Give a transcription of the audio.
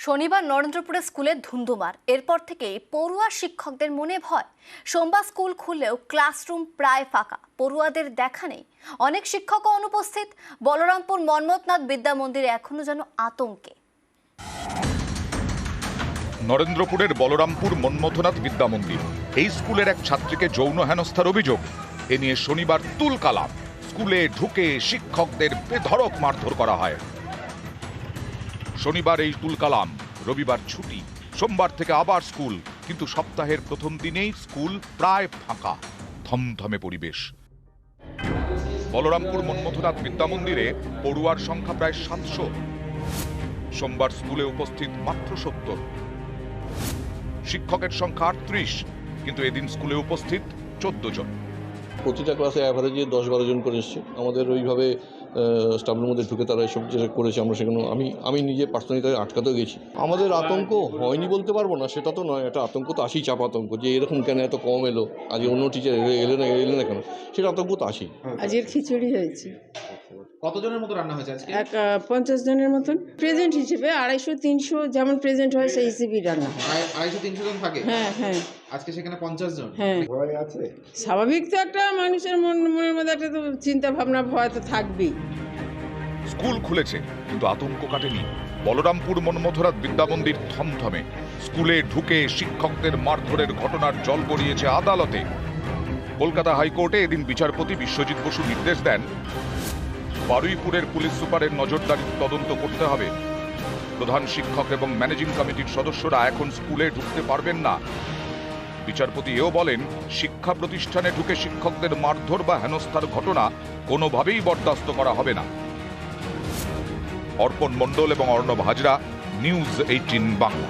শনিবার নরেন্দ্রপুরে স্কুলে ধুন্ধুমার। এরপর থেকেই পড়ুয়া শিক্ষকদের মনে ভয়। সোমবার স্কুল খুললেও ক্লাসরুম প্রায় ফাঁকা, পড়ুয়াদের দেখা নেই। অনেক শিক্ষকও অনুপস্থিত। বলরামপুর মন্মথনাথ বিদ্যা মন্দির এখনো যেন আতঙ্কে। নরেন্দ্রপুরের বলরামপুর মন্মথনাথ বিদ্যা মন্দির, এই স্কুলের এক ছাত্রীকে যৌন হেনস্থার অভিযোগ। এ নিয়ে শনিবার তুলকালাম। স্কুলে ঢুকে শিক্ষকদের বেধড়ক মারধর করা হয়। শনিবার এই তুলকালাম, রবিবার ছুটি, সোমবার থেকে আবার স্কুল, কিন্তু সপ্তাহের প্রথম দিনেই স্কুল প্রায় ফাঁকা, থমথমে পরিবেশ। বলরামপুর মন্মথনাথ বিদ্যা মন্দিরে পড়ুয়ার সংখ্যা প্রায় 700। সোমবার স্কুলে উপস্থিত মাত্র 70। শিক্ষকের সংখ্যা 38, কিন্তু এদিন স্কুলে উপস্থিত 14 জন। প্রতিটা ক্লাসে অ্যাভারেজে 10-12 জন করে এসছে। আমাদের ওইভাবে স্টাফের মধ্যে ঢুকে তারা এসব যেটা করেছে, আমরা সেখানে আমি নিজে পার্সোনালি তাদের আটকাতেও গেছি। আমাদের আতঙ্ক হয়নি বলতে পারবো না, সেটা তো নয়। একটা আতঙ্ক তো আসেই, চাপ আতঙ্ক, যে এরকম কেন এত কম এলো, আজ অন্য টিচার এলো না কেন, সেটা আতঙ্ক তো আসেই। আজকের খিচুড়ি হয়েছে। কতজনের মতো রান্না হয়েছে আজকে? 50 জনের মতন। প্রেজেন্ট হিসেবে 250-300 যেমন প্রেজেন্ট হয় সেই হিসেবেই রান্না হয়। 250-300 জন থাকে? হ্যাঁ হ্যাঁ আজকে সেখানে 50 জন। হ্যাঁ, ভয় আছে? স্বাভাবিক তো, একটা মানুষের মনের মধ্যে একটা তো চিন্তা ভাবনা, ভয় তো থাকবেই। স্কুল খুলেছে, কিন্তু আতঙ্ক কাটেনি। বলরামপুর মন্মথনাথ বিদ্যা মন্দির থমথমে। স্কুলে ঢুকে শিক্ষকদের মারধরের ঘটনার জল গড়িয়েছে আদালতে। কলকাতা হাইকোর্টে এদিন বিচারপতি বিশ্বজিৎ বসু নির্দেশ দেন, বারুইপুরের পুলিশ সুপারের নজরদারিতে তদন্ত করতে হবে। প্রধান শিক্ষক এবং ম্যানেজিং কমিটির সদস্যরা এখন স্কুলে ঢুকতে পারবেন না। বিচারপতি এও বলেন, শিক্ষা প্রতিষ্ঠানে ঢুকে শিক্ষকদের মারধর বা হেনস্থার ঘটনা কোনোভাবেই বরদাস্ত করা হবে না। অর্পণ মণ্ডল এবং অর্ণব হাজরা, নিউজ 18 বাংলা।